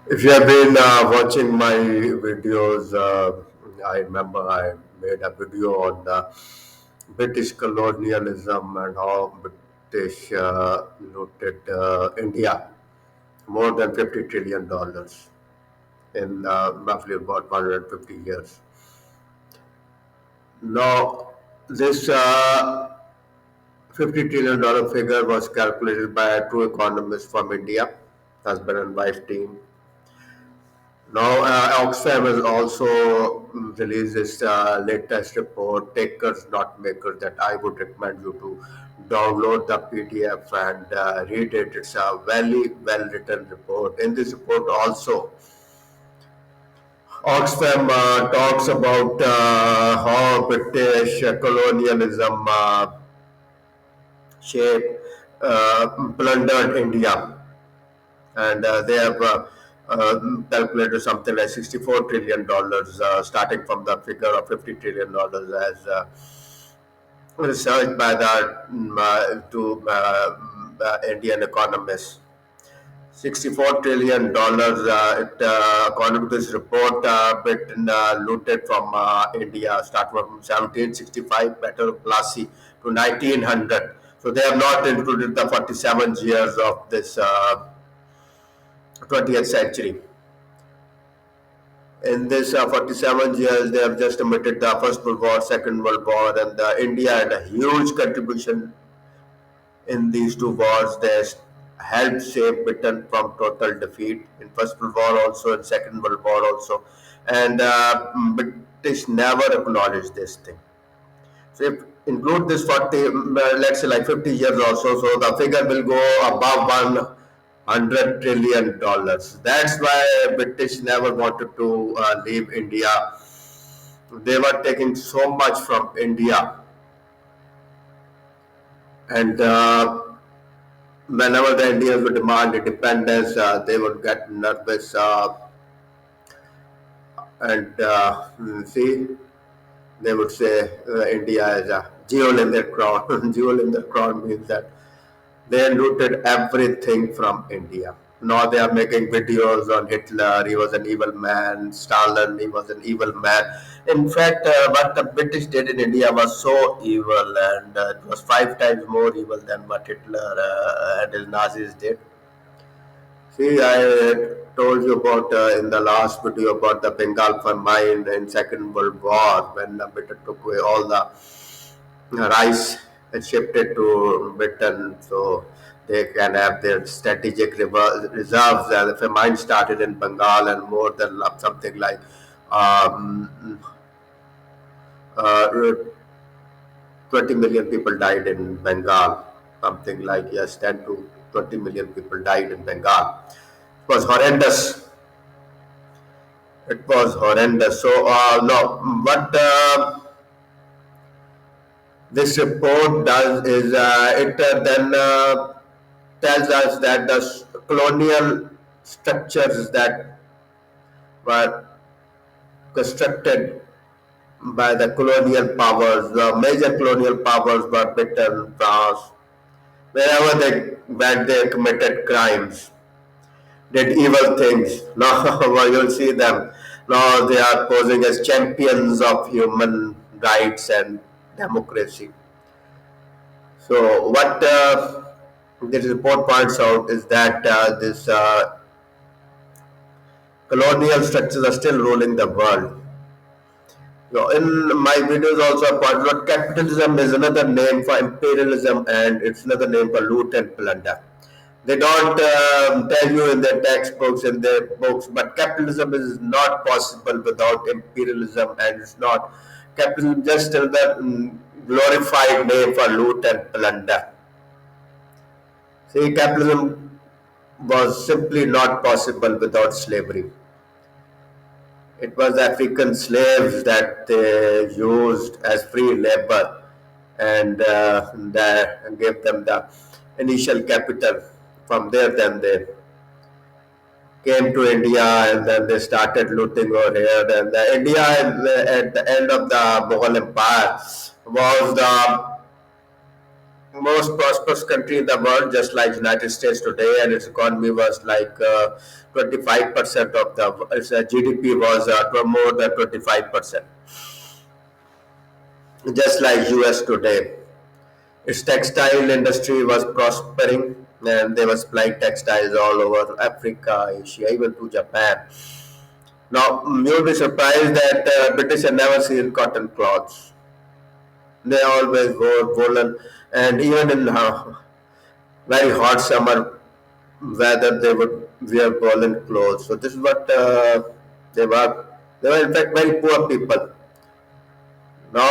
If you have been watching my videos, I remember I made a video on the British colonialism and how British looted India more than $50 trillion in roughly about 150 years. Now, this $50 trillion figure was calculated by two economists from India, husband and wife team. Now, Oxfam has also released this latest report, Takers Not Makers, that I would recommend you to download the PDF and read it. It's a very well written report. In this report, also, Oxfam talks about how British colonialism shaped, plundered India, and they have calculated something like $64 trillion, starting from the figure of $50 trillion as researched by the two Indian economists. $64 trillion, according to this report, Britain looted from India, starting from 1765, better classy, to 1900. So they have not included the 47 years of this 20th century. In this 47 years, they have just omitted the First World War, Second World War, and India had a huge contribution in these two wars. They helped save Britain from total defeat in First World War also, in Second World War also, and British never acknowledged this thing. So if include this 40, let's say like 50 years also, so the figure will go above $100 trillion. That's why British never wanted to leave India. They were taking so much from India, and whenever the Indians would demand independence, they would get nervous and see, they would say India is a jewel in their crown. Jewel in their crown means that they looted everything from India. Now they are making videos on Hitler. He was an evil man. Stalin, he was an evil man. In fact, what the British did in India was so evil, and it was five times more evil than what Hitler and his Nazis did. See, I told you about in the last video about the Bengal famine in Second World War when Britain took away all the rice and shipped it to Britain so they can have their strategic reserves. The famine started in Bengal and more than something like um, uh, 20 million people died in Bengal. Something like, yes, 10 to 20 million people died in Bengal. It was horrendous. It was horrendous. So, no, what this report does is it then tells us that the colonial structures that were constructed by the colonial powers, the major colonial powers were Britain, France, wherever they went, they committed crimes, did evil things. Now you'll see them. Now they are posing as champions of human rights and democracy. So what this report points out is that this colonial structures are still ruling the world. So in my videos also I pointed out capitalism is another name for imperialism and it's another name for loot and plunder. They don't tell you in their textbooks, in their books, but capitalism is not possible without imperialism, and it's not capitalism just another glorified name for loot and plunder. See, capitalism was simply not possible without slavery. It was African slaves that they used as free labor and that gave them the initial capital. From there, then they came to India and then they started looting over here. And India at the end of the Mughal Empire was the most prosperous country in the world, just like United States today, and its economy was like 25% of the its GDP was more than 25%, just like US today. Its textile industry was prospering, and they were supplying textiles all over Africa, Asia, even to Japan. Now, you'll be surprised that British had never seen cotton cloths. They always wore woolen, and even in very hot summer weather, they would wear woolen clothes. So this is what they were. They were in fact very poor people. Now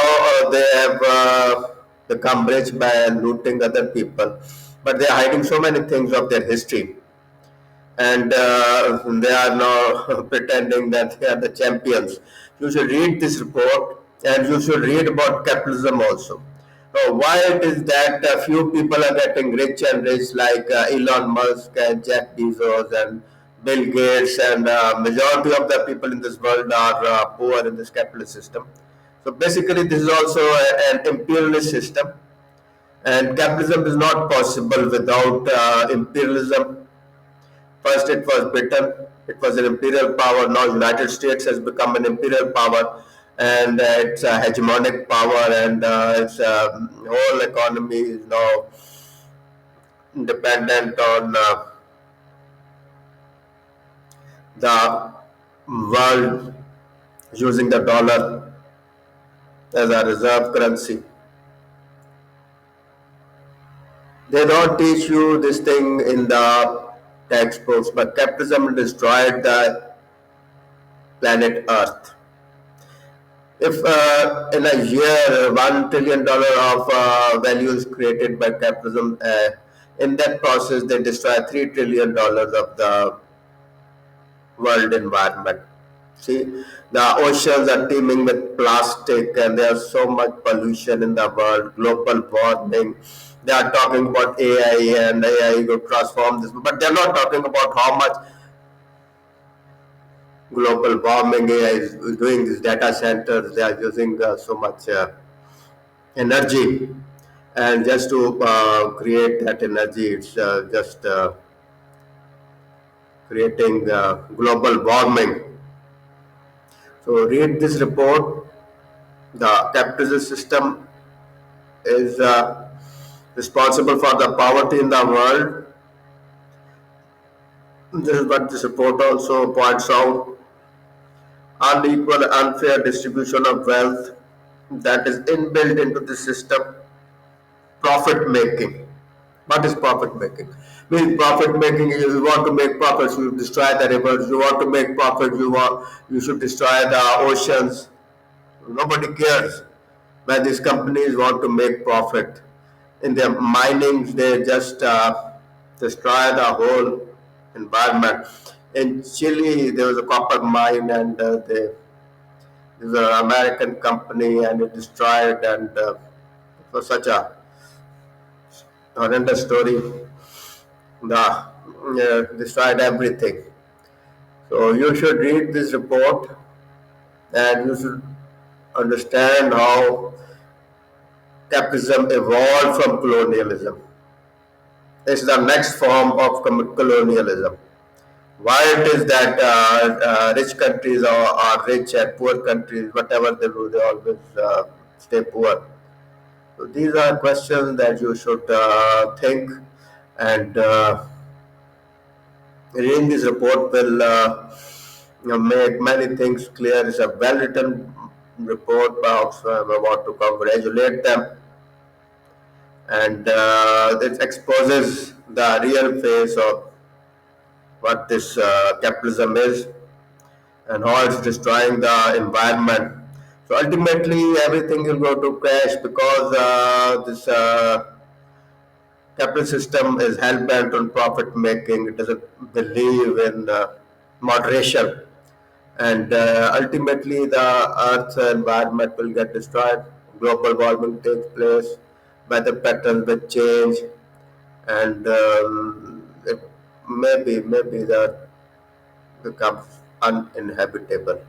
they have become rich by looting other people, but they are hiding so many things of their history, and they are now pretending that they are the champions. You should read this report, and you should read about capitalism also. Why it is that a few people are getting rich and rich, like Elon Musk and Jeff Bezos and Bill Gates, and majority of the people in this world are poor in this capitalist system. So basically, this is also an imperialist system, and capitalism is not possible without imperialism. First, it was Britain. It was an imperial power. Now, United States has become an imperial power, and it's a hegemonic power, and its whole economy is now dependent on the world using the dollar as a reserve currency. They don't teach you this thing in the textbooks, but capitalism destroyed the planet Earth. If in a year $1 trillion of value is created by capitalism, in that process they destroy $3 trillion of the world environment. See, the oceans are teeming with plastic, and there's so much pollution in the world, global warming. They are talking about AI, and AI will transform this, but they're not talking about how much global warming AI is doing. These data centers, they are using so much energy, and just to create that energy, it's just creating global warming. So read this report. The capitalist system is responsible for the poverty in the world. This is what this report also points out: unequal, unfair distribution of wealth that is inbuilt into the system. Profit making. What is profit making? Means profit making. You want to make profits, you destroy the rivers. You want to make profit, you should destroy the oceans. Nobody cares. When these companies want to make profit in their minings, they just destroy the whole environment. In Chile, there was a copper mine, and there was an American company, and it destroyed, and it was such a horrendous story. The destroyed everything. So you should read this report, and you should understand how capitalism evolved from colonialism. It's the next form of colonialism. Why it is that rich countries are rich and poor countries, whatever they do, they always stay poor. So these are questions that you should think, and reading this report will make many things clear. It's a well-written report by Oxfam. I want to congratulate them, and it exposes the real face of what this capitalism is and how it's destroying the environment. So ultimately, everything will go to crash because this capitalist system is hell bent on profit making. It doesn't believe in moderation, and ultimately, the Earth's environment will get destroyed. Global warming takes place, weather patterns will change, and it maybe that becomes uninhabitable.